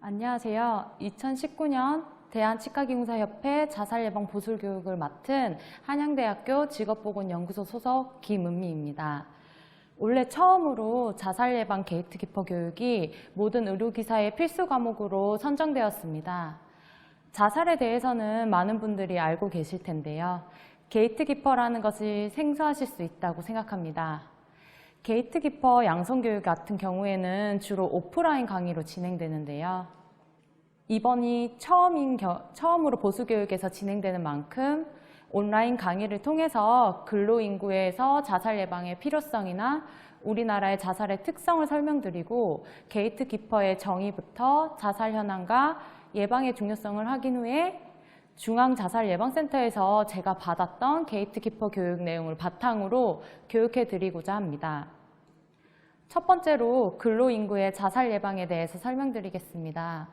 안녕하세요. 2019년 대한치과기공사협회 자살예방보술교육을 맡은 한양대학교 직업보건연구소 소속 김은미입니다. 올해 처음으로 자살예방 게이트키퍼 교육이 모든 의료기사의 필수 과목으로 선정되었습니다. 자살에 대해서는 많은 분들이 알고 계실 텐데요. 게이트키퍼라는 것이 생소하실 수 있다고 생각합니다. 게이트키퍼 양성교육 같은 경우에는 주로 오프라인 강의로 진행되는데요. 이번이 처음으로 보수교육에서 진행되는 만큼 온라인 강의를 통해서 근로인구에서 자살 예방의 필요성이나 우리나라의 자살의 특성을 설명드리고 게이트키퍼의 정의부터 자살 현황과 예방의 중요성을 확인 후에 중앙자살예방센터에서 제가 받았던 게이트키퍼 교육 내용을 바탕으로 교육해 드리고자 합니다. 첫 번째로 근로인구의 자살 예방에 대해서 설명드리겠습니다.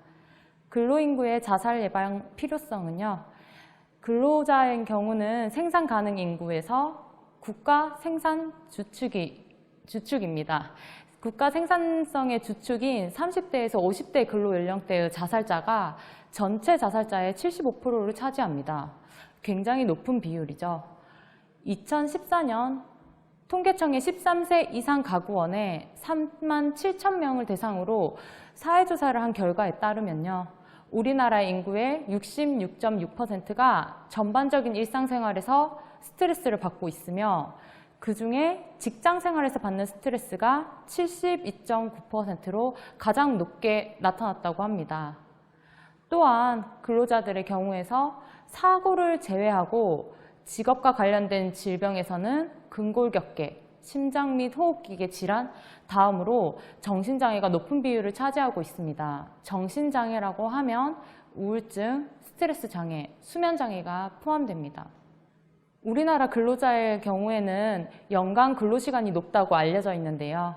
근로인구의 자살 예방 필요성은요. 근로자의 경우는 생산 가능 인구에서 국가 생산 주축입니다. 국가 생산성의 주축인 30대에서 50대 근로 연령대의 자살자가 전체 자살자의 75%를 차지합니다. 굉장히 높은 비율이죠. 2014년 통계청의 13세 이상 가구원에 3만 7천 명을 대상으로 사회조사를 한 결과에 따르면요. 우리나라 인구의 66.6%가 전반적인 일상생활에서 스트레스를 받고 있으며 그중에 직장생활에서 받는 스트레스가 72.9%로 가장 높게 나타났다고 합니다. 또한 근로자들의 경우에서 사고를 제외하고 직업과 관련된 질병에서는 근골격계, 심장 및 호흡기계 질환, 다음으로 정신장애가 높은 비율을 차지하고 있습니다. 정신장애라고 하면 우울증, 스트레스 장애, 수면 장애가 포함됩니다. 우리나라 근로자의 경우에는 연간 근로시간이 높다고 알려져 있는데요.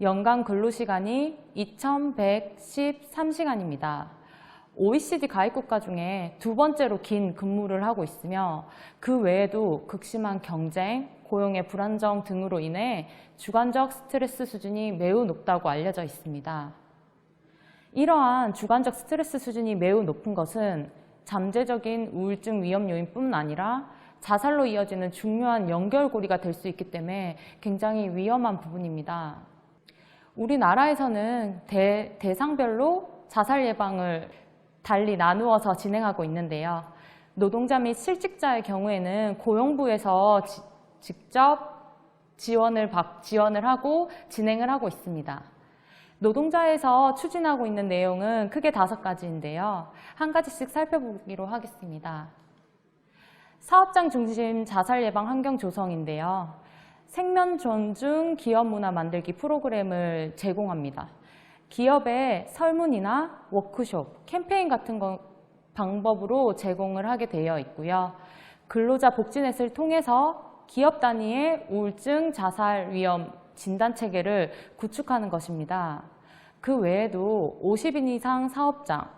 연간 근로시간이 2113시간입니다. OECD 가입국가 중에 두 번째로 긴 근무를 하고 있으며 그 외에도 극심한 경쟁, 고용의 불안정 등으로 인해 주관적 스트레스 수준이 매우 높다고 알려져 있습니다. 이러한 주관적 스트레스 수준이 매우 높은 것은 잠재적인 우울증 위험 요인뿐만 아니라 자살로 이어지는 중요한 연결고리가 될 수 있기 때문에 굉장히 위험한 부분입니다. 우리나라에서는 대상별로 자살 예방을 달리 나누어서 진행하고 있는데요. 노동자 및 실직자의 경우에는 고용부에서 직접 지원을 하고 진행을 하고 있습니다. 노동자에서 추진하고 있는 내용은 크게 5가지인데요. 한 가지씩 살펴보기로 하겠습니다. 사업장 중심 자살 예방 환경 조성인데요. 생면 존중 기업 문화 만들기 프로그램을 제공합니다. 기업에 설문이나 워크숍, 캠페인 같은 방법으로 제공을 하게 되어 있고요. 근로자 복지넷을 통해서 기업 단위의 우울증, 자살 위험 진단 체계를 구축하는 것입니다. 그 외에도 50인 이상 사업장,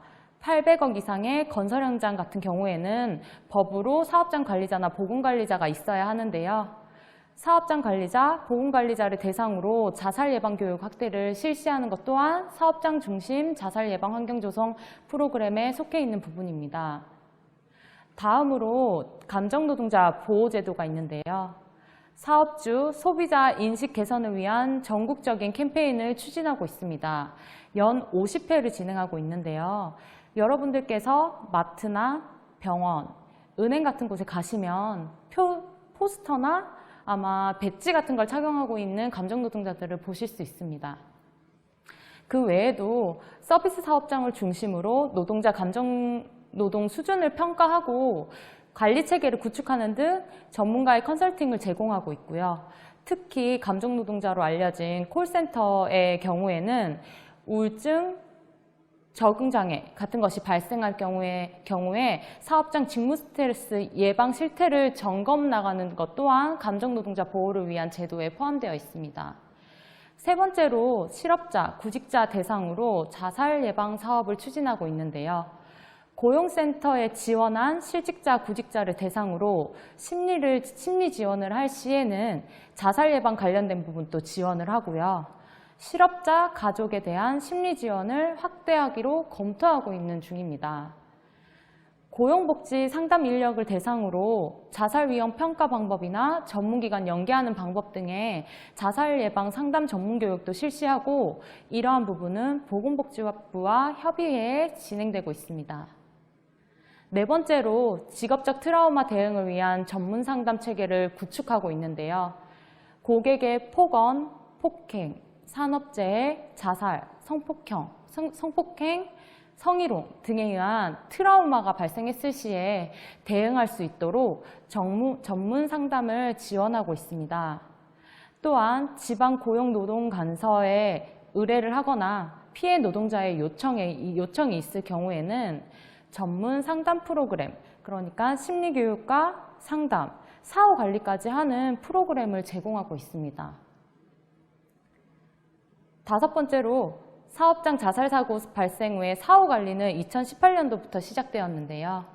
800억 이상의 건설 현장 같은 경우에는 법으로 사업장 관리자나 보건관리자가 있어야 하는데요. 사업장 관리자, 보건관리자를 대상으로 자살 예방 교육 확대를 실시하는 것 또한 사업장 중심 자살 예방 환경 조성 프로그램에 속해 있는 부분입니다. 다음으로 감정노동자 보호제도가 있는데요. 사업주, 소비자 인식 개선을 위한 전국적인 캠페인을 추진하고 있습니다. 연 50회를 진행하고 있는데요. 여러분들께서 마트나 병원, 은행 같은 곳에 가시면 포스터나 아마 배지 같은 걸 착용하고 있는 감정노동자들을 보실 수 있습니다. 그 외에도 서비스 사업장을 중심으로 노동자 감정노동 수준을 평가하고 관리 체계를 구축하는 등 전문가의 컨설팅을 제공하고 있고요. 특히 감정노동자로 알려진 콜센터의 경우에는 우울증, 적응장애 같은 것이 발생할 경우에 사업장 직무 스트레스 예방 실태를 점검 나가는 것 또한 감정노동자 보호를 위한 제도에 포함되어 있습니다. 세 번째로 실업자, 구직자 대상으로 자살 예방 사업을 추진하고 있는데요. 고용센터에 지원한 실직자, 구직자를 대상으로 심리 지원을 할 시에는 자살 예방 관련된 부분도 지원을 하고요. 실업자, 가족에 대한 심리 지원을 확대하기로 검토하고 있는 중입니다. 고용복지 상담 인력을 대상으로 자살 위험 평가 방법이나 전문기관 연계하는 방법 등의 자살 예방 상담 전문 교육도 실시하고 이러한 부분은 보건복지부와 협의해 진행되고 있습니다. 네 번째로 직업적 트라우마 대응을 위한 전문 상담 체계를 구축하고 있는데요. 고객의 폭언, 폭행, 산업재해, 자살, 성폭행, 성희롱 등에 의한 트라우마가 발생했을 시에 대응할 수 있도록 전문 상담을 지원하고 있습니다. 또한 지방고용노동간서에 의뢰를 하거나 피해 노동자의 요청이 있을 경우에는 전문 상담 프로그램, 그러니까 심리교육과 상담, 사후관리까지 하는 프로그램을 제공하고 있습니다. 다섯 번째로 사업장 자살 사고 발생 후의 사후 관리는 2018년도부터 시작되었는데요.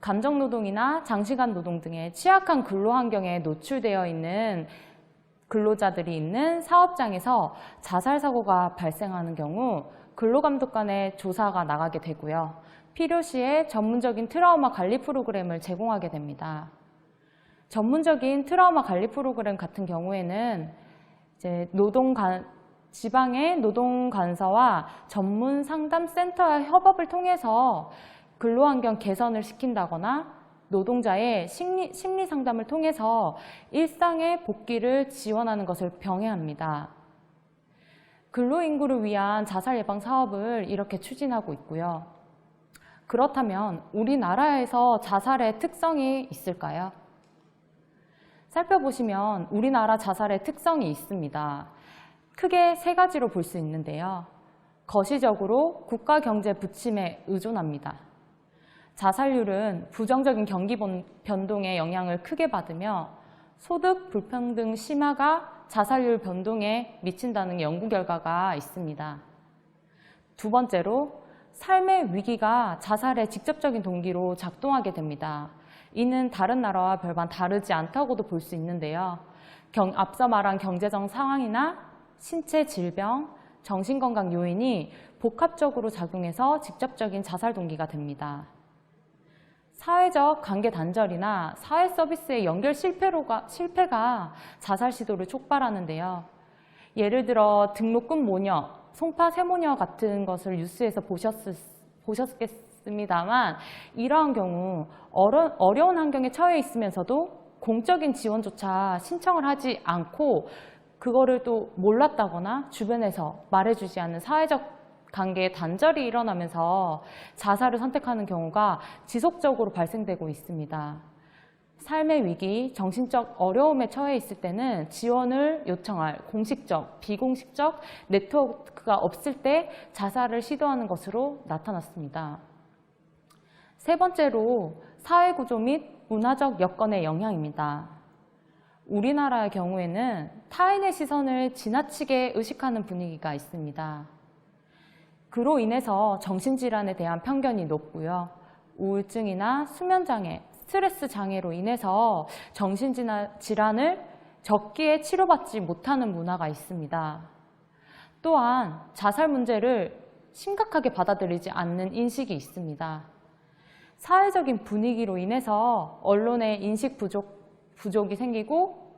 감정노동이나 장시간 노동 등의 취약한 근로 환경에 노출되어 있는 근로자들이 있는 사업장에서 자살 사고가 발생하는 경우 근로감독관의 조사가 나가게 되고요. 필요시에 전문적인 트라우마 관리 프로그램을 제공하게 됩니다. 전문적인 트라우마 관리 프로그램 같은 경우에는 이제 지방의 노동간서와 전문 상담센터의 협업을 통해서 근로환경 개선을 시킨다거나 노동자의 심리 상담을 통해서 일상의 복귀를 지원하는 것을 병행합니다. 근로인구를 위한 자살 예방 사업을 이렇게 추진하고 있고요. 그렇다면 우리나라에서 자살의 특성이 있을까요? 살펴보시면 우리나라 자살의 특성이 있습니다. 크게 세 가지로 볼 수 있는데요. 거시적으로 국가 경제 부침에 의존합니다. 자살률은 부정적인 경기 변동의 영향을 크게 받으며 소득 불평등 심화가 자살률 변동에 미친다는 연구 결과가 있습니다. 두 번째로 삶의 위기가 자살의 직접적인 동기로 작동하게 됩니다. 이는 다른 나라와 별반 다르지 않다고도 볼 수 있는데요. 앞서 말한 경제적 상황이나 신체 질병, 정신건강 요인이 복합적으로 작용해서 직접적인 자살 동기가 됩니다. 사회적 관계 단절이나 사회 서비스의 연결 실패가 자살 시도를 촉발하는데요. 예를 들어 등록금 모녀, 송파 세모녀 같은 것을 뉴스에서 보셨겠습니다만 이러한 경우 어려운 환경에 처해 있으면서도 공적인 지원조차 신청을 하지 않고 그거를 또 몰랐다거나 주변에서 말해주지 않는 사회적 관계의 단절이 일어나면서 자살을 선택하는 경우가 지속적으로 발생되고 있습니다. 삶의 위기, 정신적 어려움에 처해 있을 때는 지원을 요청할 공식적, 비공식적 네트워크가 없을 때 자살을 시도하는 것으로 나타났습니다. 세 번째로 사회구조 및 문화적 여건의 영향입니다. 우리나라의 경우에는 타인의 시선을 지나치게 의식하는 분위기가 있습니다. 그로 인해서 정신질환에 대한 편견이 높고요. 우울증이나 수면장애, 스트레스 장애로 인해서 정신질환을 적기에 치료받지 못하는 문화가 있습니다. 또한 자살 문제를 심각하게 받아들이지 않는 인식이 있습니다. 사회적인 분위기로 인해서 언론의 인식 부족이 생기고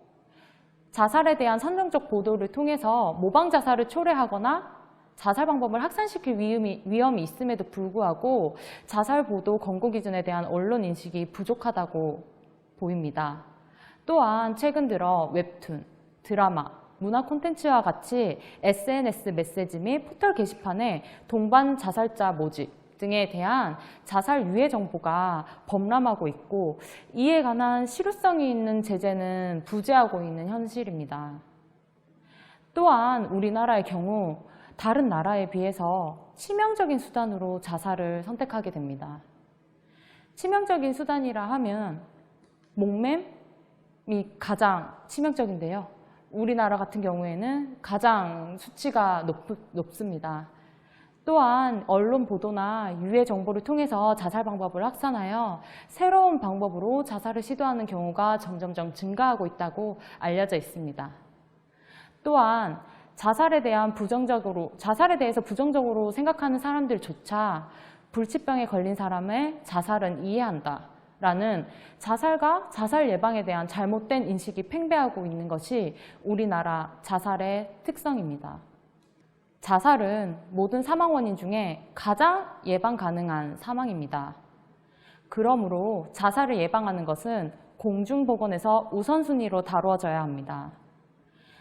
자살에 대한 선정적 보도를 통해서 모방 자살을 초래하거나 자살 방법을 확산시킬 위험이 있음에도 불구하고 자살 보도 권고 기준에 대한 언론 인식이 부족하다고 보입니다. 또한 최근 들어 웹툰, 드라마, 문화 콘텐츠와 같이 SNS 메시지 및 포털 게시판에 동반 자살자 모집 등에 대한 자살 유해 정보가 범람하고 있고 이에 관한 실효성이 있는 제재는 부재하고 있는 현실입니다. 또한 우리나라의 경우 다른 나라에 비해서 치명적인 수단으로 자살을 선택하게 됩니다. 치명적인 수단이라 하면 목매이 가장 치명적인데요. 우리나라 같은 경우에는 가장 수치가 높습니다. 또한 언론 보도나 유해 정보를 통해서 자살 방법을 확산하여 새로운 방법으로 자살을 시도하는 경우가 점점점 증가하고 있다고 알려져 있습니다. 또한 자살에 대해서 부정적으로 생각하는 사람들조차 불치병에 걸린 사람의 자살은 이해한다 라는 자살과 자살 예방에 대한 잘못된 인식이 팽배하고 있는 것이 우리나라 자살의 특성입니다. 자살은 모든 사망 원인 중에 가장 예방 가능한 사망입니다. 그러므로 자살을 예방하는 것은 공중보건에서 우선순위로 다루어져야 합니다.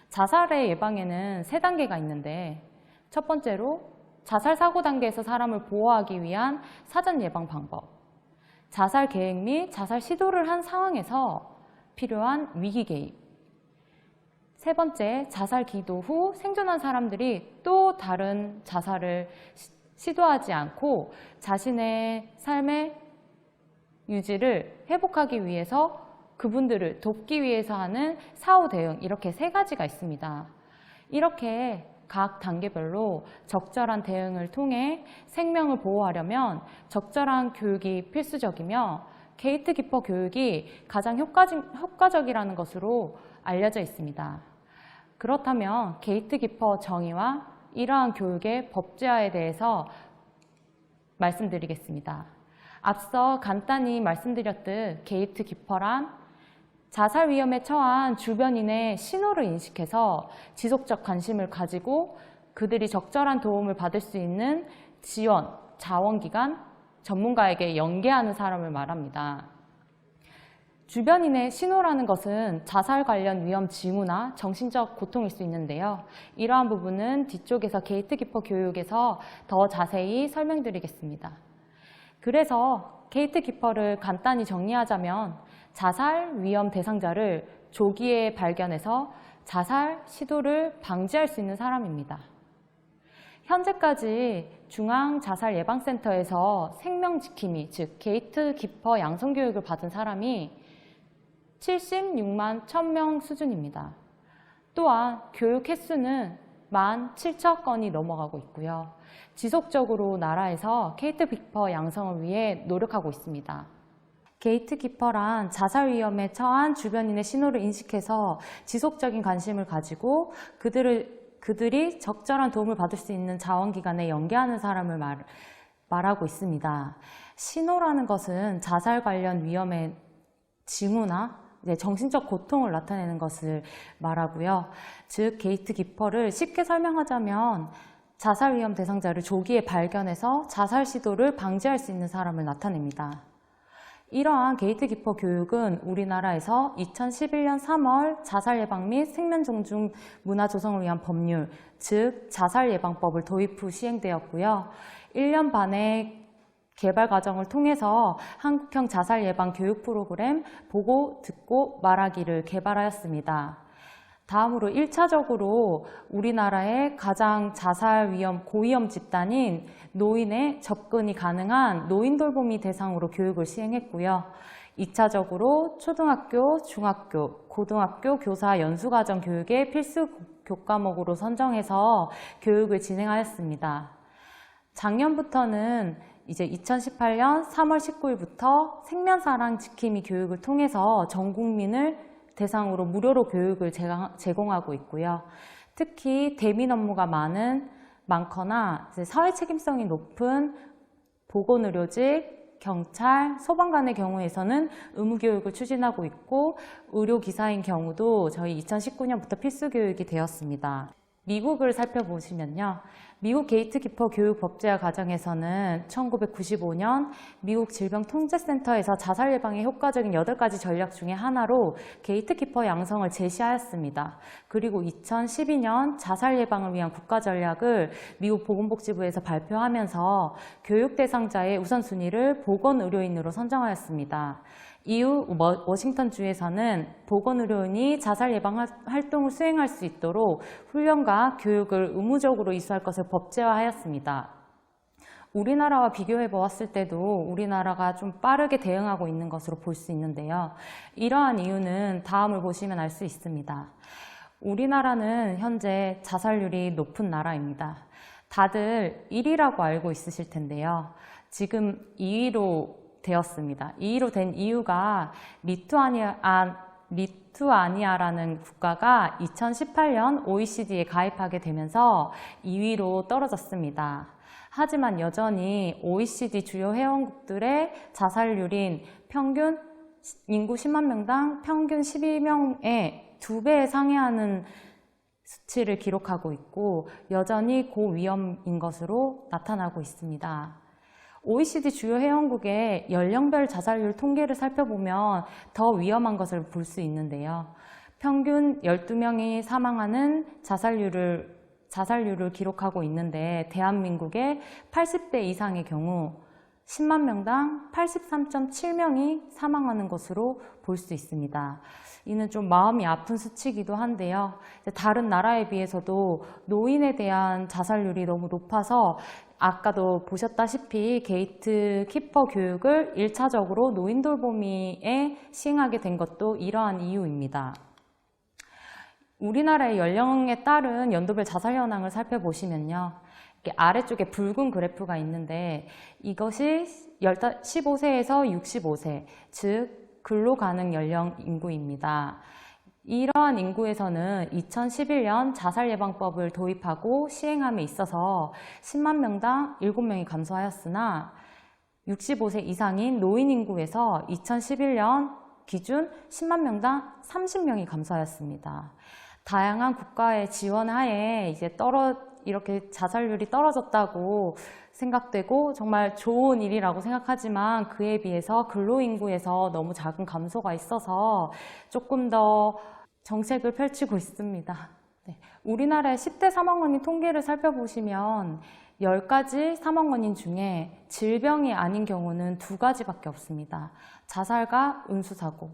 자살의 예방에는 3단계가 있는데, 첫 번째로 자살 사고 단계에서 사람을 보호하기 위한 사전 예방 방법, 자살 계획 및 자살 시도를 한 상황에서 필요한 위기 개입, 세 번째, 자살 기도 후 생존한 사람들이 또 다른 자살을 시도하지 않고 자신의 삶의 유지를 회복하기 위해서 그분들을 돕기 위해서 하는 사후 대응, 이렇게 3가지가 있습니다. 이렇게 각 단계별로 적절한 대응을 통해 생명을 보호하려면 적절한 교육이 필수적이며 게이트키퍼 교육이 가장 효과적이라는 것으로 알려져 있습니다. 그렇다면 게이트키퍼 정의와 이러한 교육의 법제화에 대해서 말씀드리겠습니다. 앞서 간단히 말씀드렸듯 게이트키퍼란 자살 위험에 처한 주변인의 신호를 인식해서 지속적 관심을 가지고 그들이 적절한 도움을 받을 수 있는 지원, 자원기관, 전문가에게 연계하는 사람을 말합니다. 주변인의 신호라는 것은 자살 관련 위험 징후나 정신적 고통일 수 있는데요. 이러한 부분은 뒤쪽에서 게이트키퍼 교육에서 더 자세히 설명드리겠습니다. 그래서 게이트키퍼를 간단히 정리하자면 자살 위험 대상자를 조기에 발견해서 자살 시도를 방지할 수 있는 사람입니다. 현재까지 중앙자살예방센터에서 생명지킴이, 즉 게이트키퍼 양성교육을 받은 사람이 76만 1000명 수준입니다. 또한 교육 횟수는 17,000건이 넘어가고 있고요. 지속적으로 나라에서 게이트키퍼 양성을 위해 노력하고 있습니다. 게이트키퍼란 자살 위험에 처한 주변인의 신호를 인식해서 지속적인 관심을 가지고 그들이 적절한 도움을 받을 수 있는 자원기관에 연계하는 사람을 말하고 있습니다. 신호라는 것은 자살 관련 위험의 징후나 정신적 고통을 나타내는 것을 말하고요. 즉 게이트키퍼를 쉽게 설명하자면 자살 위험 대상자를 조기에 발견해서 자살 시도를 방지할 수 있는 사람을 나타냅니다. 이러한 게이트키퍼 교육은 우리나라에서 2011년 3월 자살 예방 및 생명 존중 문화 조성을 위한 법률, 즉 자살 예방법을 도입 후 시행되었고요. 1년 반의 개발 과정을 통해서 한국형 자살 예방 교육 프로그램 보고, 듣고, 말하기를 개발하였습니다. 다음으로 1차적으로 우리나라의 가장 자살 위험, 고위험 집단인 노인의 접근이 가능한 노인 돌보미 대상으로 교육을 시행했고요. 2차적으로 초등학교, 중학교, 고등학교 교사 연수과정 교육의 필수 교과목으로 선정해서 교육을 진행하였습니다. 작년부터는 이제 2018년 3월 19일부터 생명사랑 지킴이 교육을 통해서 전 국민을 대상으로 무료로 교육을 제공하고 있고요. 특히 대민 업무가 많거나 사회 책임성이 높은 보건의료직, 경찰, 소방관의 경우에서는 의무교육을 추진하고 있고 의료기사인 경우도 저희 2019년부터 필수교육이 되었습니다. 미국을 살펴보시면요. 미국 게이트키퍼 교육 법제화 과정에서는 1995년 미국 질병통제센터에서 자살 예방에 효과적인 8가지 전략 중에 하나로 게이트키퍼 양성을 제시하였습니다. 그리고 2012년 자살 예방을 위한 국가전략을 미국 보건복지부에서 발표하면서 교육 대상자의 우선순위를 보건의료인으로 선정하였습니다. 이후 워싱턴주에서는 보건의료인이 자살 예방 활동을 수행할 수 있도록 훈련과 교육을 의무적으로 이수할 것을 법제화하였습니다. 우리나라와 비교해 보았을 때도 우리나라가 좀 빠르게 대응하고 있는 것으로 볼 수 있는데요. 이러한 이유는 다음을 보시면 알 수 있습니다. 우리나라는 현재 자살률이 높은 나라입니다. 다들 1위라고 알고 있으실 텐데요. 지금 2위로 되었습니다. 2위로 된 이유가 리투아니아라는 국가가 2018년 OECD에 가입하게 되면서 2위로 떨어졌습니다. 하지만 여전히 OECD 주요 회원국들의 자살률인 평균 인구 10만 명당 평균 12명의 2배에 상회하는 수치를 기록하고 있고 여전히 고위험인 것으로 나타나고 있습니다. OECD 주요 회원국의 연령별 자살률 통계를 살펴보면 더 위험한 것을 볼 수 있는데요. 평균 12명이 사망하는 자살률을 기록하고 있는데 대한민국의 80대 이상의 경우 10만 명당 83.7명이 사망하는 것으로 볼 수 있습니다. 이는 좀 마음이 아픈 수치이기도 한데요. 다른 나라에 비해서도 노인에 대한 자살률이 너무 높아서 아까도 보셨다시피 게이트 키퍼 교육을 1차적으로 노인 돌보미에 시행하게 된 것도 이러한 이유입니다. 우리나라의 연령에 따른 연도별 자살 현황을 살펴보시면요. 이렇게 아래쪽에 붉은 그래프가 있는데 이것이 15세에서 65세, 즉 근로 가능 연령 인구입니다. 이러한 인구에서는 2011년 자살예방법을 도입하고 시행함에 있어서 10만 명당 7명이 감소하였으나 65세 이상인 노인 인구에서 2011년 기준 10만 명당 30명이 감소하였습니다. 다양한 국가의 지원 하에 이렇게 자살률이 떨어졌다고 생각되고 정말 좋은 일이라고 생각하지만 그에 비해서 근로인구에서 너무 작은 감소가 있어서 조금 더 정책을 펼치고 있습니다. 네. 우리나라의 10대 사망 원인 통계를 살펴보시면 10가지 사망 원인 중에 질병이 아닌 경우는 2가지밖에 없습니다. 자살과 운수사고.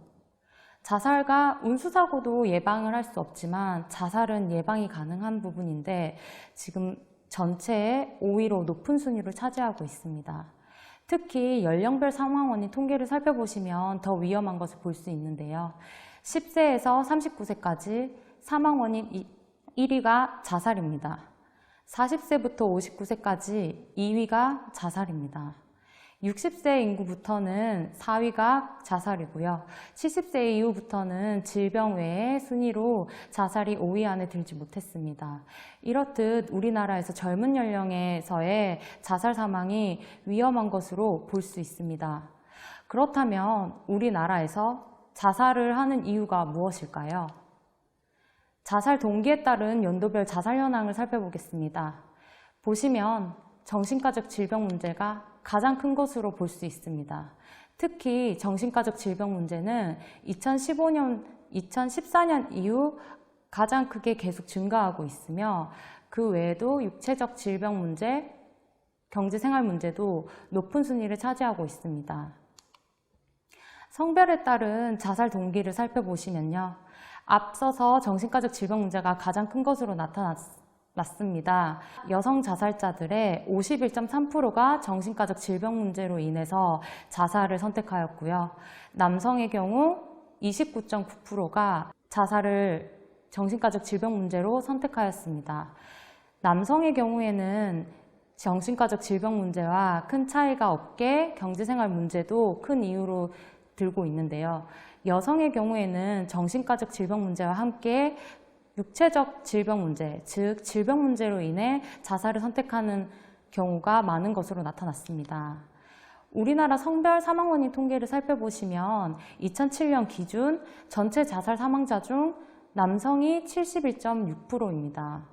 자살과 운수사고도 예방을 할 수 없지만 자살은 예방이 가능한 부분인데 지금 전체의 5위로 높은 순위를 차지하고 있습니다. 특히 연령별 사망 원인 통계를 살펴보시면 더 위험한 것을 볼 수 있는데요. 10세에서 39세까지 사망 원인 1위가 자살입니다. 40세부터 59세까지 2위가 자살입니다. 60세 인구부터는 4위가 자살이고요. 70세 이후부터는 질병 외의 순위로 자살이 5위 안에 들지 못했습니다. 이렇듯 우리나라에서 젊은 연령에서의 자살 사망이 위험한 것으로 볼 수 있습니다. 그렇다면 우리나라에서 자살을 하는 이유가 무엇일까요? 자살 동기에 따른 연도별 자살 현황을 살펴보겠습니다. 보시면 정신과적 질병 문제가 가장 큰 것으로 볼 수 있습니다. 특히 정신과적 질병 문제는 2014년 이후 가장 크게 계속 증가하고 있으며 그 외에도 육체적 질병 문제, 경제생활 문제도 높은 순위를 차지하고 있습니다. 성별에 따른 자살 동기를 살펴보시면요. 앞서서 정신과적 질병 문제가 가장 큰 것으로 나타났습니다. 여성 자살자들의 51.3%가 정신과적 질병 문제로 인해서 자살을 선택하였고요. 남성의 경우 29.9%가 자살을 정신과적 질병 문제로 선택하였습니다. 남성의 경우에는 정신과적 질병 문제와 큰 차이가 없게 경제생활 문제도 큰 이유로 들고 있는데요. 여성의 경우에는 정신과적 질병 문제와 함께 육체적 질병 문제, 즉 질병 문제로 인해 자살을 선택하는 경우가 많은 것으로 나타났습니다. 우리나라 성별 사망 원인 통계를 살펴보시면 2007년 기준 전체 자살 사망자 중 남성이 71.6%입니다.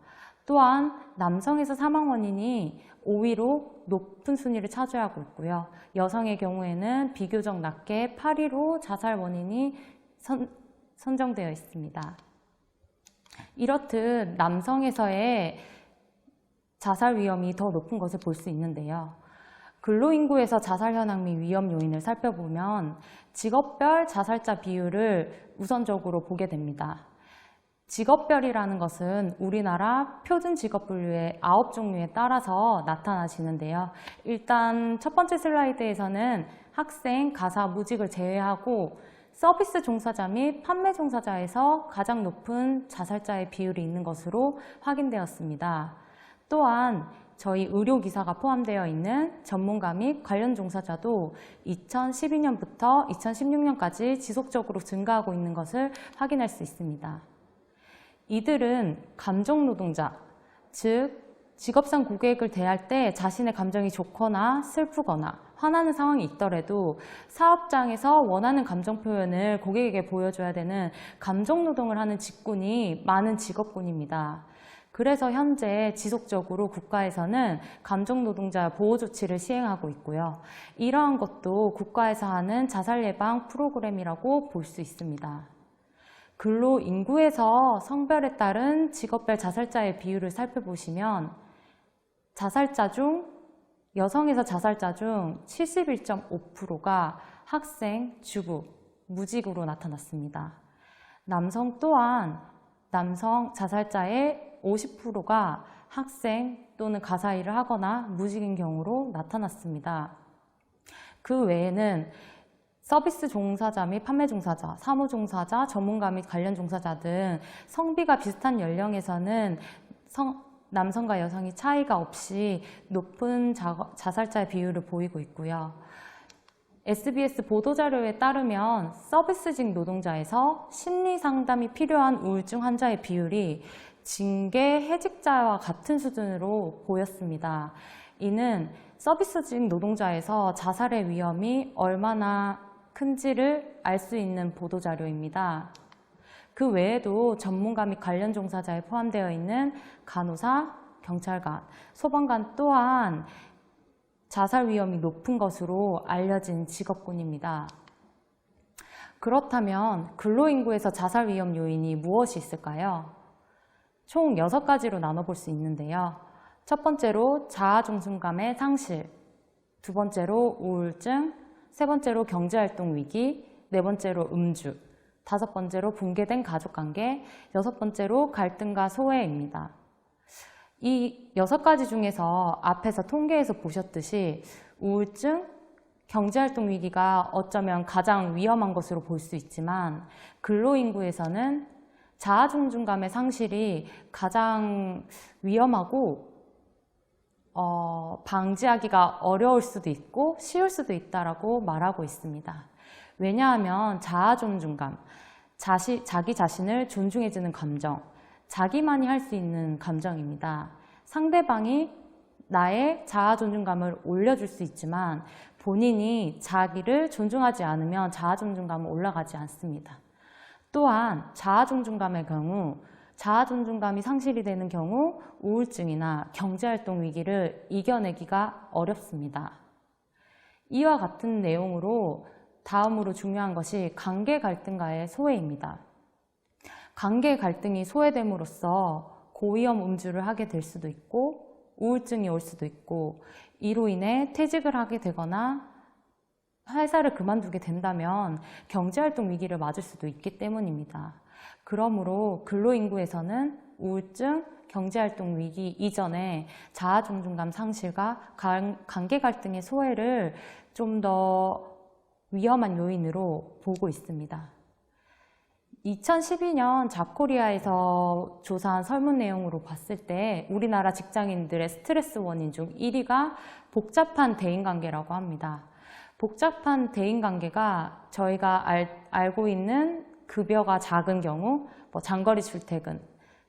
또한 남성에서 사망 원인이 5위로 높은 순위를 차지하고 있고요. 여성의 경우에는 비교적 낮게 8위로 자살 원인이 선정되어 있습니다. 이렇듯 남성에서의 자살 위험이 더 높은 것을 볼 수 있는데요. 근로인구에서 자살 현황 및 위험 요인을 살펴보면 직업별 자살자 비율을 우선적으로 보게 됩니다. 직업별이라는 것은 우리나라 표준 직업 분류의 9종류에 따라서 나타나지는데요. 일단 첫 번째 슬라이드에서는 학생, 가사, 무직을 제외하고 서비스 종사자 및 판매 종사자에서 가장 높은 자살자의 비율이 있는 것으로 확인되었습니다. 또한 저희 의료기사가 포함되어 있는 전문가 및 관련 종사자도 2012년부터 2016년까지 지속적으로 증가하고 있는 것을 확인할 수 있습니다. 이들은 감정노동자, 즉 직업상 고객을 대할 때 자신의 감정이 좋거나 슬프거나 화나는 상황이 있더라도 사업장에서 원하는 감정 표현을 고객에게 보여줘야 되는 감정노동을 하는 직군이 많은 직업군입니다. 그래서 현재 지속적으로 국가에서는 감정노동자 보호조치를 시행하고 있고요. 이러한 것도 국가에서 하는 자살 예방 프로그램이라고 볼 수 있습니다. 근로인구에서 성별에 따른 직업별 자살자의 비율을 살펴보시면 여성에서 자살자 중 71.5%가 학생, 주부, 무직으로 나타났습니다. 남성 또한 남성 자살자의 50%가 학생 또는 가사 일을 하거나 무직인 경우로 나타났습니다. 그 외에는 서비스 종사자 및 판매 종사자, 사무 종사자, 전문가 및 관련 종사자 등 성비가 비슷한 연령에서는 남성과 여성이 차이가 없이 높은 자살자의 비율을 보이고 있고요. SBS 보도자료에 따르면 서비스직 노동자에서 심리 상담이 필요한 우울증 환자의 비율이 징계 해직자와 같은 수준으로 보였습니다. 이는 서비스직 노동자에서 자살의 위험이 얼마나 큰지를 알 수 있는 보도자료입니다. 그 외에도 전문가 및 관련 종사자에 포함되어 있는 간호사, 경찰관, 소방관 또한 자살 위험이 높은 것으로 알려진 직업군입니다. 그렇다면 근로인구에서 자살 위험 요인이 무엇이 있을까요? 총 6가지로 나눠볼 수 있는데요. 첫 번째로 자아중심감의 상실, 두 번째로 우울증, 세 번째로 경제활동 위기, 네 번째로 음주, 다섯 번째로 붕괴된 가족관계, 여섯 번째로 갈등과 소외입니다. 이 6가지 중에서 앞에서 통계에서 보셨듯이 우울증, 경제활동 위기가 어쩌면 가장 위험한 것으로 볼 수 있지만 근로인구에서는 자아중심감의 상실이 가장 위험하고 방지하기가 어려울 수도 있고 쉬울 수도 있다고 말하고 있습니다. 왜냐하면 자아존중감, 자기 자신을 존중해주는 감정, 자기만이 할 수 있는 감정입니다. 상대방이 나의 자아존중감을 올려줄 수 있지만 본인이 자기를 존중하지 않으면 자아존중감은 올라가지 않습니다. 또한 자아존중감의 경우 자아존중감이 상실이 되는 경우 우울증이나 경제활동 위기를 이겨내기가 어렵습니다. 이와 같은 내용으로 다음으로 중요한 것이 관계 갈등과의 소외입니다. 관계 갈등이 소외됨으로써 고위험 음주를 하게 될 수도 있고 우울증이 올 수도 있고 이로 인해 퇴직을 하게 되거나 회사를 그만두게 된다면 경제활동 위기를 맞을 수도 있기 때문입니다. 그러므로 근로인구에서는 우울증, 경제활동 위기 이전에 자아존중감 상실과 관계 갈등의 소외를 좀 더 위험한 요인으로 보고 있습니다. 2012년 잡코리아에서 조사한 설문 내용으로 봤을 때 우리나라 직장인들의 스트레스 원인 중 1위가 복잡한 대인관계라고 합니다. 복잡한 대인관계가 저희가 알고 있는 급여가 작은 경우, 장거리 출퇴근,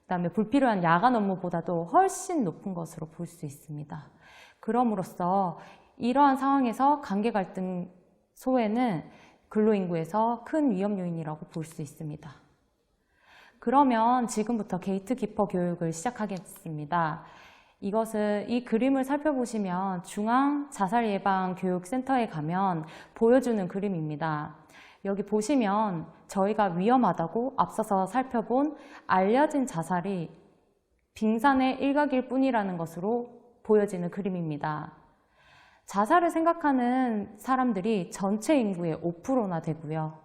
그다음에 불필요한 야간 업무보다도 훨씬 높은 것으로 볼 수 있습니다. 그럼으로써 이러한 상황에서 관계 갈등 소외는 근로인구에서 큰 위험 요인이라고 볼 수 있습니다. 그러면 지금부터 게이트키퍼 교육을 시작하겠습니다. 이 그림을 살펴보시면 중앙자살예방교육센터에 가면 보여주는 그림입니다. 여기 보시면 저희가 위험하다고 앞서서 살펴본 알려진 자살이 빙산의 일각일 뿐이라는 것으로 보여지는 그림입니다. 자살을 생각하는 사람들이 전체 인구의 5%나 되고요.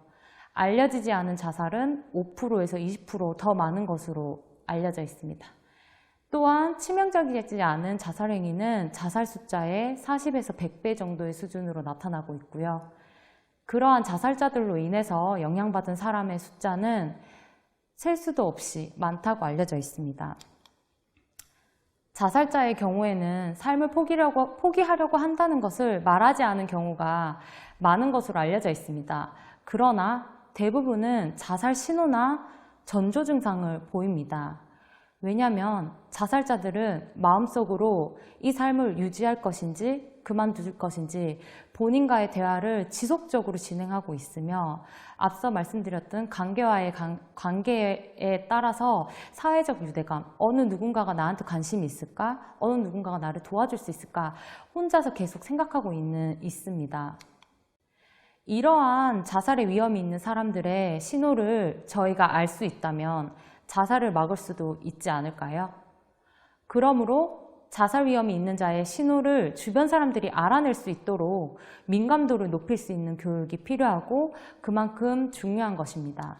알려지지 않은 자살은 5%에서 20% 더 많은 것으로 알려져 있습니다. 또한 치명적이지 않은 자살 행위는 자살 숫자의 40에서 100배 정도의 수준으로 나타나고 있고요. 그러한 자살자들로 인해서 영향받은 사람의 숫자는 셀 수도 없이 많다고 알려져 있습니다. 자살자의 경우에는 삶을 포기하려고 한다는 것을 말하지 않은 경우가 많은 것으로 알려져 있습니다. 그러나 대부분은 자살 신호나 전조 증상을 보입니다. 왜냐하면 자살자들은 마음속으로 이 삶을 유지할 것인지 그만둘 것인지 본인과의 대화를 지속적으로 진행하고 있으며 앞서 말씀드렸던 관계에 따라서 사회적 유대감, 어느 누군가가 나한테 관심이 있을까? 어느 누군가가 나를 도와줄 수 있을까? 혼자서 계속 생각하고 있습니다. 이러한 자살의 위험이 있는 사람들의 신호를 저희가 알 수 있다면 자살을 막을 수도 있지 않을까요? 그러므로 자살 위험이 있는 자의 신호를 주변 사람들이 알아낼 수 있도록 민감도를 높일 수 있는 교육이 필요하고 그만큼 중요한 것입니다.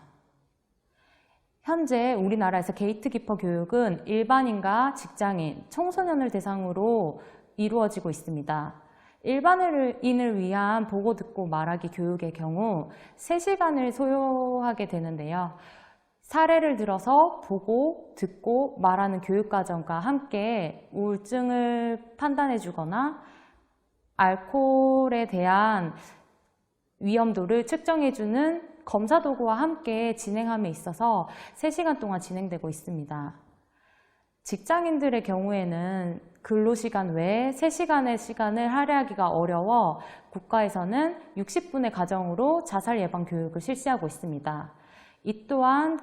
현재 우리나라에서 게이트키퍼 교육은 일반인과 직장인, 청소년을 대상으로 이루어지고 있습니다. 일반인을 위한 보고 듣고 말하기 교육의 경우 3시간을 소요하게 되는데요. 사례를 들어서 보고, 듣고, 말하는 교육과정과 함께 우울증을 판단해주거나 알코올에 대한 위험도를 측정해주는 검사 도구와 함께 진행함에 있어서 3시간 동안 진행되고 있습니다. 직장인들의 경우에는 근로시간 외에 3시간의 시간을 할애하기가 어려워 국가에서는 60분의 과정으로 자살 예방 교육을 실시하고 있습니다. 이 또한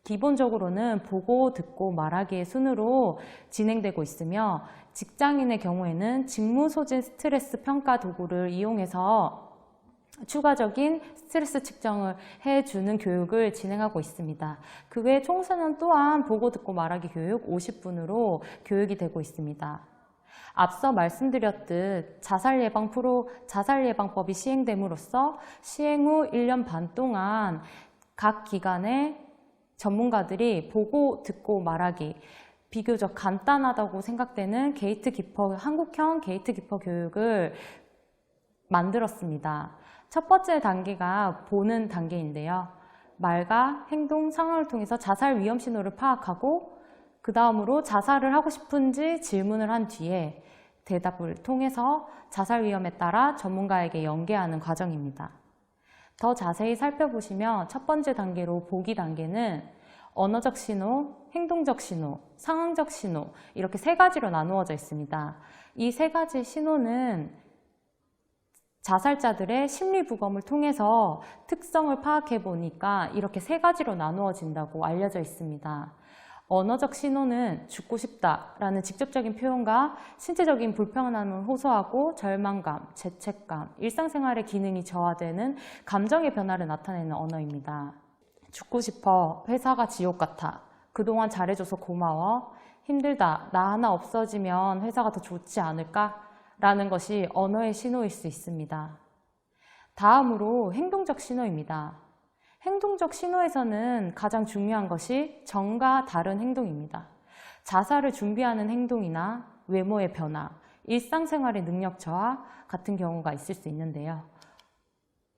기본적으로는 보고, 듣고, 말하기의 순으로 진행되고 있으며 직장인의 경우에는 직무소진 스트레스 평가 도구를 이용해서 추가적인 스트레스 측정을 해주는 교육을 진행하고 있습니다. 그 외에 청소년 또한 보고, 듣고, 말하기 교육 50분으로 교육이 되고 있습니다. 앞서 말씀드렸듯 자살 예방법이 시행됨으로써 시행 후 1년 반 동안 각 기관의 전문가들이 보고, 듣고, 말하기 비교적 간단하다고 생각되는 한국형 게이트키퍼 교육을 만들었습니다. 첫 번째 단계가 보는 단계인데요. 말과 행동, 상황을 통해서 자살 위험 신호를 파악하고 그 다음으로 자살을 하고 싶은지 질문을 한 뒤에 대답을 통해서 자살 위험에 따라 전문가에게 연계하는 과정입니다. 더 자세히 살펴보시면 첫 번째 단계로 보기 단계는 언어적 신호, 행동적 신호, 상황적 신호 이렇게 3가지로 나누어져 있습니다. 이 3가지 신호는 자살자들의 심리 부검을 통해서 특성을 파악해 보니까 이렇게 3가지로 나누어진다고 알려져 있습니다. 언어적 신호는 죽고 싶다라는 직접적인 표현과 신체적인 불편함을 호소하고 절망감, 죄책감, 일상생활의 기능이 저하되는 감정의 변화를 나타내는 언어입니다. 죽고 싶어, 회사가 지옥 같아, 그동안 잘해줘서 고마워, 힘들다, 나 하나 없어지면 회사가 더 좋지 않을까? 라는 것이 언어의 신호일 수 있습니다. 다음으로 행동적 신호입니다. 행동적 신호에서는 가장 중요한 것이 전과 다른 행동입니다. 자살을 준비하는 행동이나 외모의 변화, 일상생활의 능력 저하 같은 경우가 있을 수 있는데요.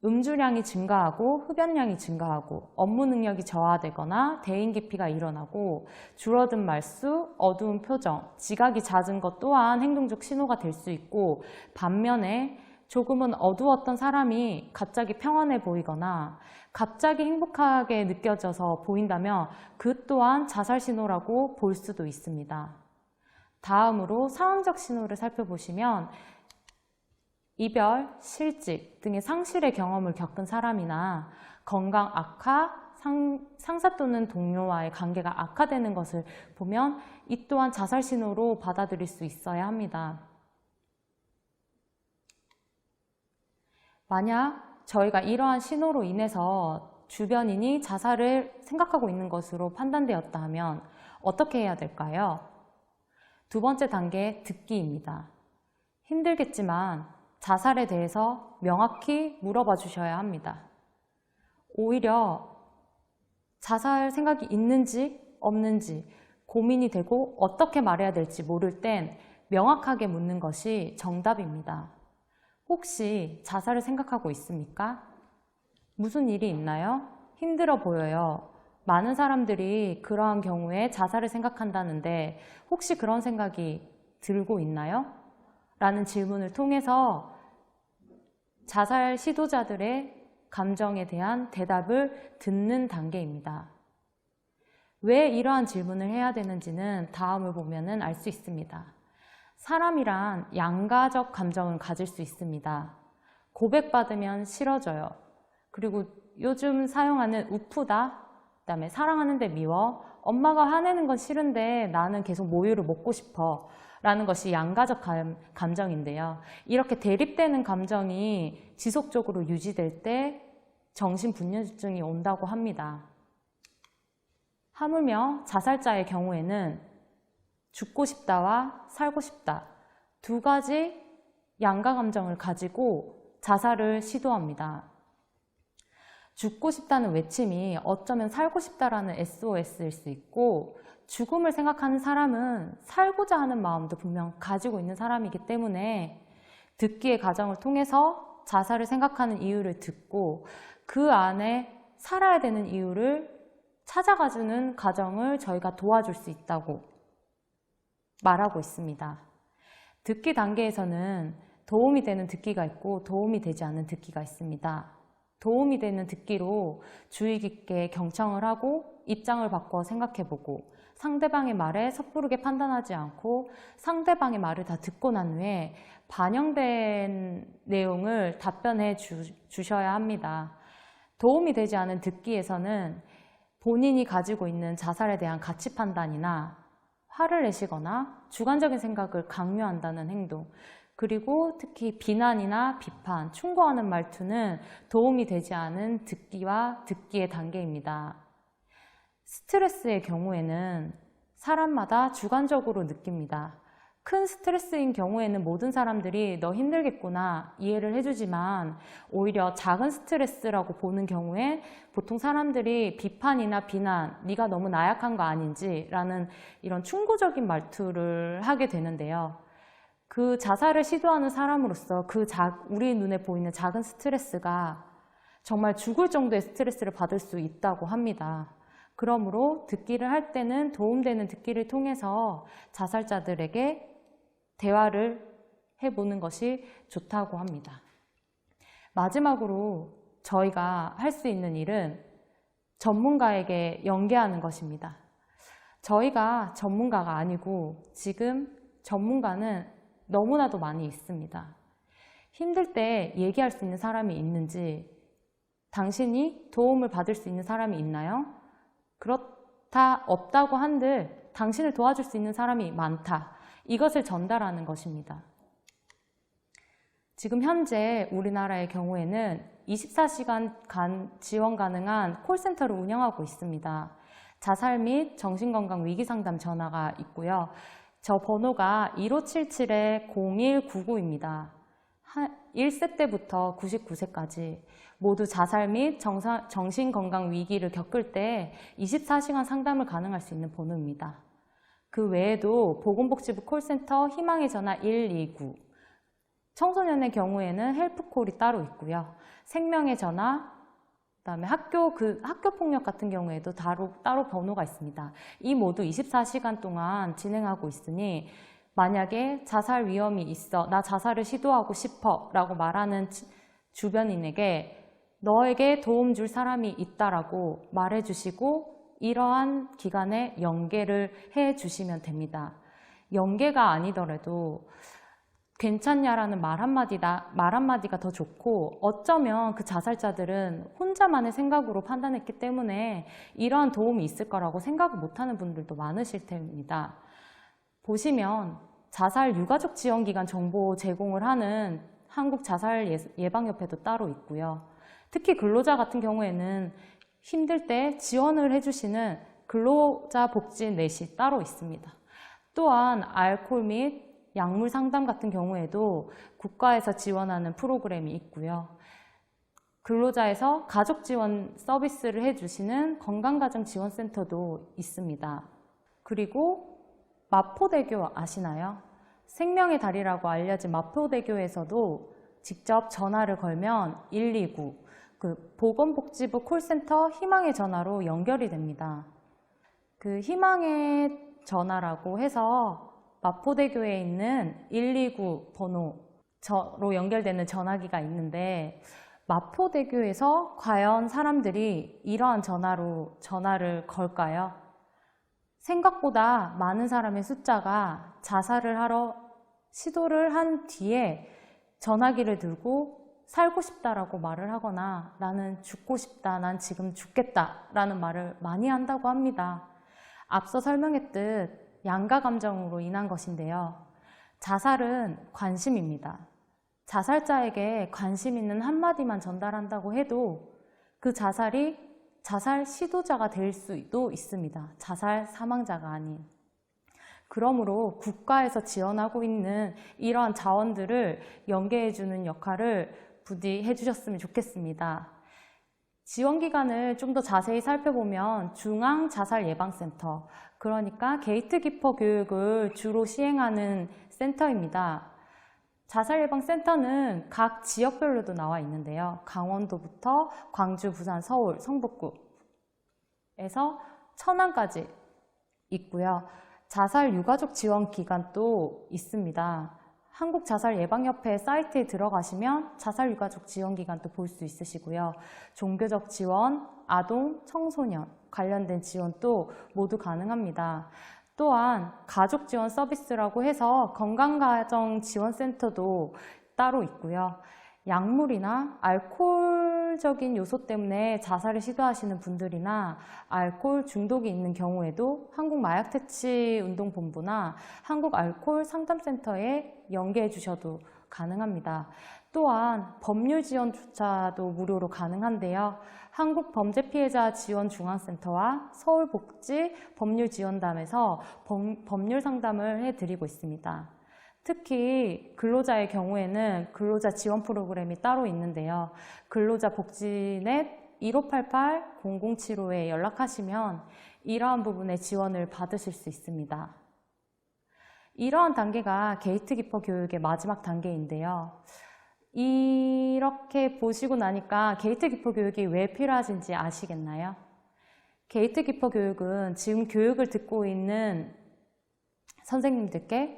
음주량이 증가하고 흡연량이 증가하고 업무 능력이 저하되거나 대인 기피가 일어나고 줄어든 말수, 어두운 표정, 지각이 잦은 것 또한 행동적 신호가 될 수 있고 반면에 조금은 어두웠던 사람이 갑자기 평안해 보이거나 갑자기 행복하게 느껴져서 보인다면 그 또한 자살 신호라고 볼 수도 있습니다. 다음으로 상황적 신호를 살펴보시면 이별, 실직 등의 상실의 경험을 겪은 사람이나 건강 악화, 상사 또는 동료와의 관계가 악화되는 것을 보면 이 또한 자살 신호로 받아들일 수 있어야 합니다. 만약 저희가 이러한 신호로 인해서 주변인이 자살을 생각하고 있는 것으로 판단되었다 하면 어떻게 해야 될까요? 두 번째 단계, 듣기입니다. 힘들겠지만 자살에 대해서 명확히 물어봐 주셔야 합니다. 오히려 자살 생각이 있는지 없는지 고민이 되고 어떻게 말해야 될지 모를 땐 명확하게 묻는 것이 정답입니다. 혹시 자살을 생각하고 있습니까? 무슨 일이 있나요? 힘들어 보여요. 많은 사람들이 그러한 경우에 자살을 생각한다는데 혹시 그런 생각이 들고 있나요? 라는 질문을 통해서 자살 시도자들의 감정에 대한 대답을 듣는 단계입니다. 왜 이러한 질문을 해야 되는지는 다음을 보면 알 수 있습니다. 사람이란 양가적 감정을 가질 수 있습니다. 고백받으면 싫어져요. 그리고 요즘 사용하는 우프다, 그다음에 사랑하는데 미워, 엄마가 화내는 건 싫은데 나는 계속 모유를 먹고 싶어 라는 것이 양가적 감정인데요. 이렇게 대립되는 감정이 지속적으로 유지될 때 정신분열증이 온다고 합니다. 하물며 자살자의 경우에는 죽고 싶다와 살고 싶다 두 가지 양가 감정을 가지고 자살을 시도합니다. 죽고 싶다는 외침이 어쩌면 살고 싶다라는 SOS일 수 있고, 죽음을 생각하는 사람은 살고자 하는 마음도 분명 가지고 있는 사람이기 때문에 듣기의 과정을 통해서 자살을 생각하는 이유를 듣고 그 안에 살아야 되는 이유를 찾아가주는 과정을 저희가 도와줄 수 있다고 말하고 있습니다. 듣기 단계에서는 도움이 되는 듣기가 있고 도움이 되지 않는 듣기가 있습니다. 도움이 되는 듣기로 주의 깊게 경청을 하고 입장을 바꿔 생각해보고 상대방의 말에 섣부르게 판단하지 않고 상대방의 말을 다 듣고 난 후에 반영된 내용을 답변해 주셔야 합니다. 도움이 되지 않은 듣기에서는 본인이 가지고 있는 자살에 대한 가치 판단이나 화를 내시거나 주관적인 생각을 강요한다는 행동, 그리고 특히 비난이나 비판, 충고하는 말투는 도움이 되지 않은 듣기와 듣기의 단계입니다. 스트레스의 경우에는 사람마다 주관적으로 느낍니다. 큰 스트레스인 경우에는 모든 사람들이 너 힘들겠구나 이해를 해주지만 오히려 작은 스트레스라고 보는 경우에 보통 사람들이 비판이나 비난, 네가 너무 나약한 거 아닌지 라는 이런 충고적인 말투를 하게 되는데요. 그 자살을 시도하는 사람으로서 우리 눈에 보이는 작은 스트레스가 정말 죽을 정도의 스트레스를 받을 수 있다고 합니다. 그러므로 듣기를 할 때는 도움되는 듣기를 통해서 자살자들에게 대화를 해보는 것이 좋다고 합니다. 마지막으로 저희가 할 수 있는 일은 전문가에게 연계하는 것입니다. 저희가 전문가가 아니고 지금 전문가는 너무나도 많이 있습니다. 힘들 때 얘기할 수 있는 사람이 있는지, 당신이 도움을 받을 수 있는 사람이 있나요? 그렇다 없다고 한들 당신을 도와줄 수 있는 사람이 많다. 이것을 전달하는 것입니다. 지금 현재 우리나라의 경우에는 24시간 지원 가능한 콜센터를 운영하고 있습니다. 자살 및 정신건강 위기상담 전화가 있고요. 저 번호가 1577-0199입니다. 1세 때부터 99세까지 모두 자살 및 정신건강 위기를 겪을 때 24시간 상담을 가능할 수 있는 번호입니다. 그 외에도 보건복지부 콜센터 희망의 전화 129, 청소년의 경우에는 헬프콜이 따로 있고요. 생명의 전화, 그다음에 학교 폭력 같은 경우에도 따로 번호가 있습니다. 이 모두 24시간 동안 진행하고 있으니 만약에 자살 위험이 있어, 나 자살을 시도하고 싶어 라고 말하는 주변인에게 너에게 도움 줄 사람이 있다라고 말해주시고 이러한 기간에 연계를 해주시면 됩니다. 연계가 아니더라도 괜찮냐라는 말 한마디가 더 좋고, 어쩌면 그 자살자들은 혼자만의 생각으로 판단했기 때문에 이러한 도움이 있을 거라고 생각을 못하는 분들도 많으실 텐입니다. 보시면 자살 유가족 지원기관 정보 제공을 하는 한국자살예방협회도 따로 있고요. 특히 근로자 같은 경우에는 힘들 때 지원을 해주시는 근로자복지 넷이 따로 있습니다. 또한 알코올 및 약물 상담 같은 경우에도 국가에서 지원하는 프로그램이 있고요. 근로자에서 가족 지원 서비스를 해주시는 건강가정지원센터도 있습니다. 그리고 마포대교 아시나요? 생명의 달이라고 알려진 마포대교에서도 직접 전화를 걸면 129, 그 보건복지부 콜센터 희망의 전화로 연결이 됩니다. 그 희망의 전화라고 해서 마포대교에 있는 129 번호로 연결되는 전화기가 있는데, 마포대교에서 과연 사람들이 이러한 전화로 전화를 걸까요? 생각보다 많은 사람의 숫자가 자살을 하러 시도를 한 뒤에 전화기를 들고 살고 싶다라고 말을 하거나 나는 죽고 싶다, 난 지금 죽겠다 라는 말을 많이 한다고 합니다. 앞서 설명했듯 양가 감정으로 인한 것인데요. 자살은 관심입니다. 자살자에게 관심 있는 한마디만 전달한다고 해도 그 자살이 자살 시도자가 될 수도 있습니다. 자살 사망자가 아닌. 그러므로 국가에서 지원하고 있는 이러한 자원들을 연계해주는 역할을 부디 해주셨으면 좋겠습니다. 지원기관을 좀 더 자세히 살펴보면 중앙자살예방센터, 그러니까 게이트키퍼 교육을 주로 시행하는 센터입니다. 자살예방센터는 각 지역별로도 나와 있는데요. 강원도부터 광주, 부산, 서울, 성북구에서 천안까지 있고요. 자살 유가족 지원 기관도 있습니다. 한국자살예방협회 사이트에 들어가시면 자살 유가족 지원 기관도 볼 수 있으시고요. 종교적 지원, 아동, 청소년 관련된 지원도 모두 가능합니다. 또한 가족 지원 서비스라고 해서 건강가정지원센터도 따로 있고요. 약물이나 알코올적인 요소 때문에 자살을 시도하시는 분들이나 알코올 중독이 있는 경우에도 한국마약퇴치운동본부나 한국알코올상담센터에 연계해 주셔도 가능합니다. 또한 법률 지원조차도 무료로 가능한데요. 한국범죄피해자지원중앙센터와 서울복지법률지원담에서 법률 상담을 해드리고 있습니다. 특히 근로자의 경우에는 근로자 지원 프로그램이 따로 있는데요. 근로자복지넷 1588-0075에 연락하시면 이러한 부분의 지원을 받으실 수 있습니다. 이러한 단계가 게이트키퍼 교육의 마지막 단계인데요. 이렇게 보시고 나니까 게이트키퍼 교육이 왜 필요하신지 아시겠나요? 게이트키퍼 교육은 지금 교육을 듣고 있는 선생님들께,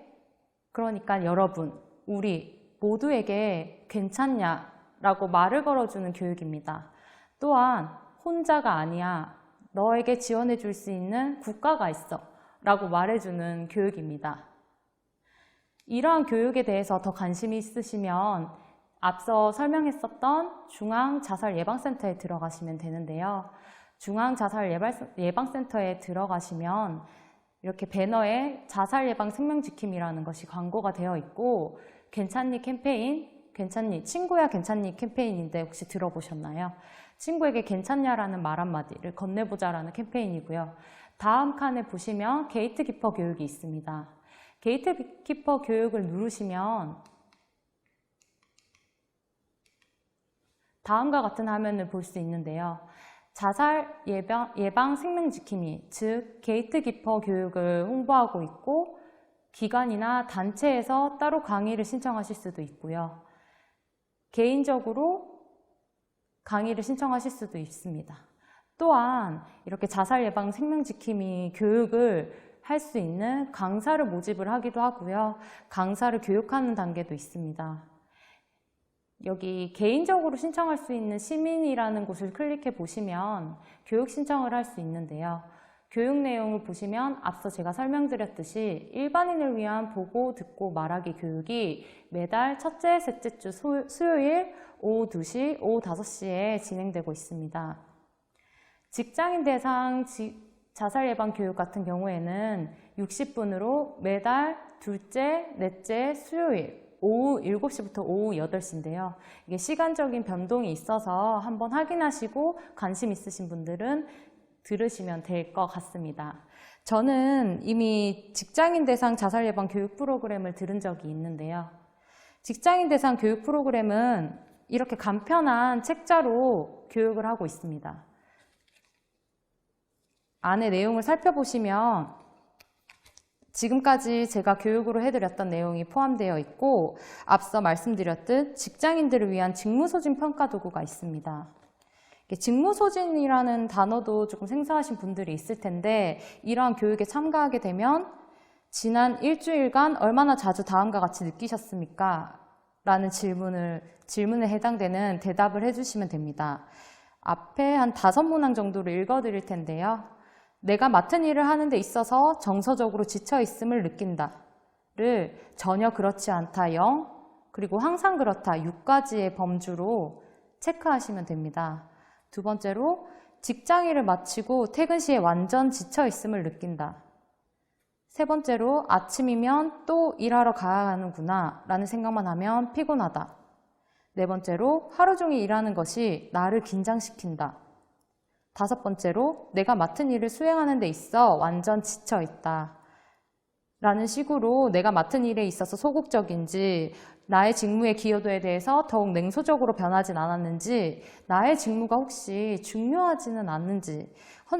그러니까 여러분, 우리 모두에게 괜찮냐? 라고 말을 걸어주는 교육입니다. 또한 혼자가 아니야. 너에게 지원해 줄 수 있는 국가가 있어. 라고 말해주는 교육입니다. 이러한 교육에 대해서 더 관심이 있으시면 앞서 설명했었던 중앙자살예방센터에 들어가시면 되는데요. 중앙자살예방센터에 들어가시면 이렇게 배너에 자살예방생명지킴이라는 것이 광고가 되어 있고, 괜찮니 캠페인, 괜찮니, 친구야 괜찮니 캠페인인데 혹시 들어보셨나요? 친구에게 괜찮냐라는 말 한마디를 건네보자라는 캠페인이고요. 다음 칸에 보시면 게이트키퍼 교육이 있습니다. 게이트키퍼 교육을 누르시면 다음과 같은 화면을 볼 수 있는데요. 자살 예방 생명지킴이, 즉 게이트키퍼 교육을 홍보하고 있고, 기관이나 단체에서 따로 강의를 신청하실 수도 있고요. 개인적으로 강의를 신청하실 수도 있습니다. 또한 이렇게 자살 예방 생명지킴이 교육을 할 수 있는 강사를 모집을 하기도 하고요. 강사를 교육하는 단계도 있습니다. 여기 개인적으로 신청할 수 있는 시민이라는 곳을 클릭해 보시면 교육 신청을 할 수 있는데요. 교육 내용을 보시면 앞서 제가 설명드렸듯이 일반인을 위한 보고, 듣고, 말하기 교육이 매달 첫째, 셋째 주 수요일 오후 2시, 오후 5시에 진행되고 있습니다. 직장인 대상 자살 예방 교육 같은 경우에는 60분으로 매달 둘째, 넷째 수요일 오후 7시부터 오후 8시인데요. 이게 시간적인 변동이 있어서 한번 확인하시고 관심 있으신 분들은 들으시면 될 것 같습니다. 저는 이미 직장인 대상 자살 예방 교육 프로그램을 들은 적이 있는데요. 직장인 대상 교육 프로그램은 이렇게 간편한 책자로 교육을 하고 있습니다. 안에 내용을 살펴보시면 지금까지 제가 교육으로 해드렸던 내용이 포함되어 있고, 앞서 말씀드렸듯 직장인들을 위한 직무소진 평가 도구가 있습니다. 직무소진이라는 단어도 조금 생소하신 분들이 있을 텐데, 이러한 교육에 참가하게 되면 지난 일주일간 얼마나 자주 다음과 같이 느끼셨습니까? 라는 질문에 해당되는 대답을 해주시면 됩니다. 앞에 한 5문항 정도를 읽어드릴 텐데요. 내가 맡은 일을 하는 데 있어서 정서적으로 지쳐있음을 느낀다를 전혀 그렇지 않다 0, 그리고 항상 그렇다 6가지의 범주로 체크하시면 됩니다. 두 번째로 직장일을 마치고 퇴근 시에 완전 지쳐있음을 느낀다. 세 번째로 아침이면 또 일하러 가야 하는구나 라는 생각만 하면 피곤하다. 네 번째로 하루 종일 일하는 것이 나를 긴장시킨다. 다섯 번째로 내가 맡은 일을 수행하는 데 있어 완전 지쳐있다. 라는 식으로 내가 맡은 일에 있어서 소극적인지, 나의 직무의 기여도에 대해서 더욱 냉소적으로 변하진 않았는지, 나의 직무가 혹시 중요하지는 않는지,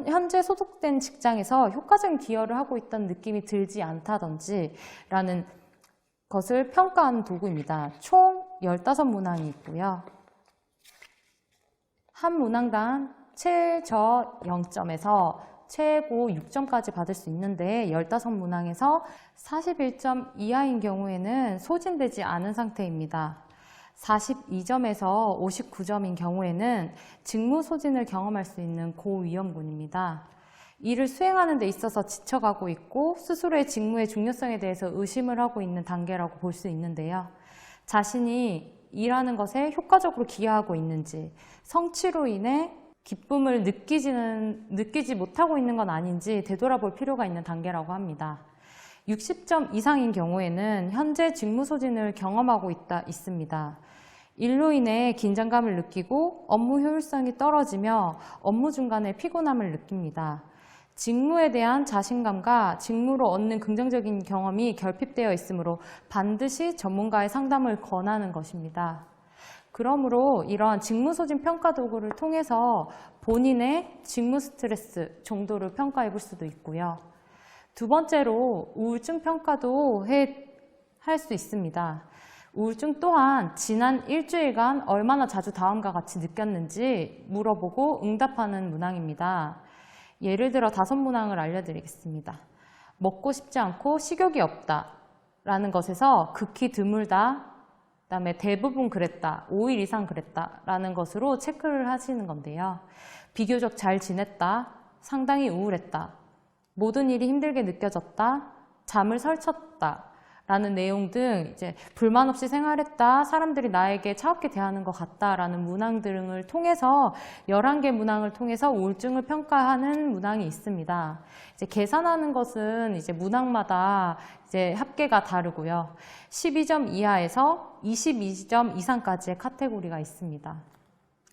현재 소속된 직장에서 효과적인 기여를 하고 있다는 느낌이 들지 않다든지 라는 것을 평가하는 도구입니다. 총 15문항이 있고요. 한 문항당 최저 0점에서 최고 6점까지 받을 수 있는데 15문항에서 41점 이하인 경우에는 소진되지 않은 상태입니다. 42점에서 59점인 경우에는 직무 소진을 경험할 수 있는 고위험군입니다. 일을 수행하는 데 있어서 지쳐가고 있고 스스로의 직무의 중요성에 대해서 의심을 하고 있는 단계라고 볼 수 있는데요. 자신이 일하는 것에 효과적으로 기여하고 있는지, 성취로 인해 기쁨을 느끼지 못하고 있는 건 아닌지 되돌아볼 필요가 있는 단계라고 합니다. 60점 이상인 경우에는 현재 직무 소진을 경험하고 있습니다. 일로 인해 긴장감을 느끼고 업무 효율성이 떨어지며 업무 중간에 피곤함을 느낍니다. 직무에 대한 자신감과 직무로 얻는 긍정적인 경험이 결핍되어 있으므로 반드시 전문가의 상담을 권하는 것입니다. 그러므로 이러한 직무소진 평가 도구를 통해서 본인의 직무 스트레스 정도를 평가해 볼 수도 있고요. 두 번째로 우울증 평가도 할 수 있습니다. 우울증 또한 지난 일주일간 얼마나 자주 다음과 같이 느꼈는지 물어보고 응답하는 문항입니다. 예를 들어 5문항을 알려드리겠습니다. 먹고 싶지 않고 식욕이 없다 라는 것에서 극히 드물다, 그 다음에 대부분 그랬다, 5일 이상 그랬다 라는 것으로 체크를 하시는 건데요. 비교적 잘 지냈다, 상당히 우울했다, 모든 일이 힘들게 느껴졌다, 잠을 설쳤다 라는 내용 등 이제 불만 없이 생활했다, 사람들이 나에게 차갑게 대하는 것 같다라는 문항 등을 통해서 11개 문항을 통해서 우울증을 평가하는 문항이 있습니다. 이제 계산하는 것은 이제 문항마다 이제 합계가 다르고요. 12점 이하에서 22점 이상까지의 카테고리가 있습니다.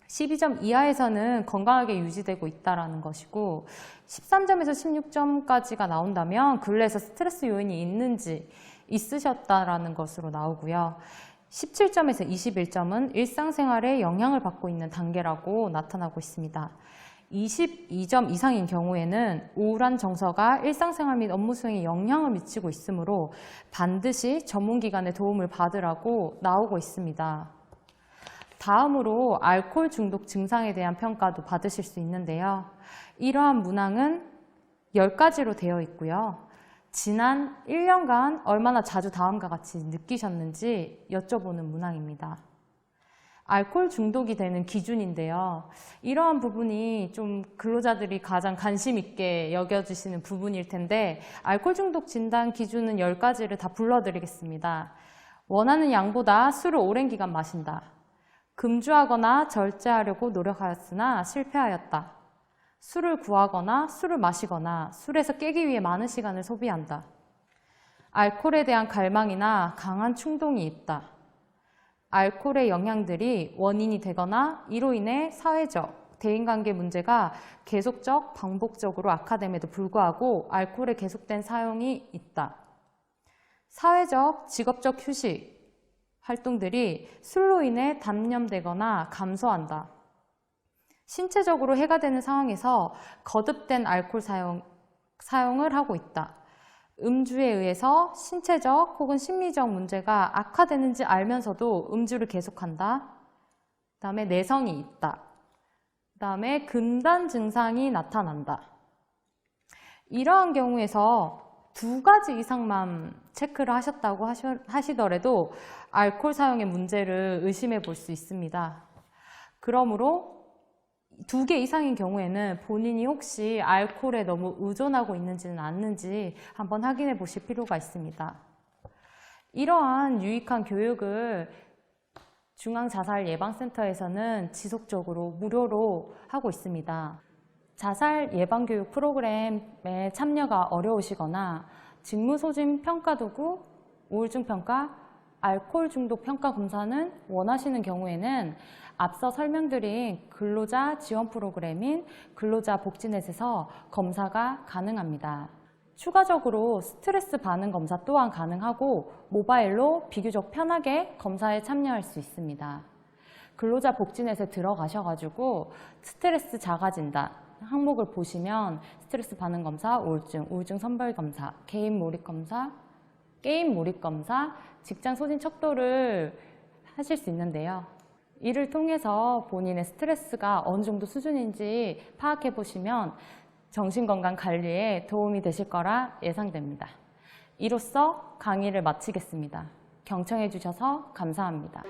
12점 이하에서는 건강하게 유지되고 있다는 것이고, 13점에서 16점까지가 나온다면 근래에서 스트레스 요인이 있으셨다라는 것으로 나오고요. 17점에서 21점은 일상생활에 영향을 받고 있는 단계라고 나타나고 있습니다. 22점 이상인 경우에는 우울한 정서가 일상생활 및 업무 수행에 영향을 미치고 있으므로 반드시 전문기관의 도움을 받으라고 나오고 있습니다. 다음으로 알코올 중독 증상에 대한 평가도 받으실 수 있는데요. 이러한 문항은 10가지로 되어 있고요. 지난 1년간 얼마나 자주 다음과 같이 느끼셨는지 여쭤보는 문항입니다. 알코올 중독이 되는 기준인데요. 이러한 부분이 좀 근로자들이 가장 관심 있게 여겨주시는 부분일 텐데, 알코올 중독 진단 기준은 10가지를 다 불러드리겠습니다. 원하는 양보다 술을 오랜 기간 마신다. 금주하거나 절제하려고 노력하였으나 실패하였다. 술을 구하거나 술을 마시거나 술에서 깨기 위해 많은 시간을 소비한다. 알코올에 대한 갈망이나 강한 충동이 있다. 알코올의 영향들이 원인이 되거나 이로 인해 사회적, 대인관계 문제가 계속적, 반복적으로 악화됨에도 불구하고 알코올의 계속된 사용이 있다. 사회적, 직업적 휴식 활동들이 술로 인해 단념되거나 감소한다. 신체적으로 해가 되는 상황에서 거듭된 알코올 사용을 하고 있다. 음주에 의해서 신체적 혹은 심리적 문제가 악화되는지 알면서도 음주를 계속한다. 그 다음에 내성이 있다. 그 그다음에 금단 증상이 나타난다. 이러한 경우에서 2가지 이상만 체크를 하셨다고 하시더라도 알코올 사용의 문제를 의심해 볼 수 있습니다. 그러므로 2개 이상인 경우에는 본인이 혹시 알코올에 너무 의존하고 있는지는 않는지 한번 확인해 보실 필요가 있습니다. 이러한 유익한 교육을 중앙자살예방센터에서는 지속적으로 무료로 하고 있습니다. 자살 예방교육 프로그램에 참여가 어려우시거나 직무소진 평가도구, 우울증 평가, 알코올 중독 평가 검사는 원하시는 경우에는 앞서 설명드린 근로자 지원 프로그램인 근로자복지넷에서 검사가 가능합니다. 추가적으로 스트레스 반응 검사 또한 가능하고 모바일로 비교적 편하게 검사에 참여할 수 있습니다. 근로자복지넷에 들어가셔가지고 스트레스 자가진단 항목을 보시면 스트레스 반응 검사, 우울증 선별 검사, 개인 몰입 검사, 게임 몰입 검사, 직장 소진 척도를 하실 수 있는데요. 이를 통해서 본인의 스트레스가 어느 정도 수준인지 파악해 보시면 정신건강 관리에 도움이 되실 거라 예상됩니다. 이로써 강의를 마치겠습니다. 경청해 주셔서 감사합니다.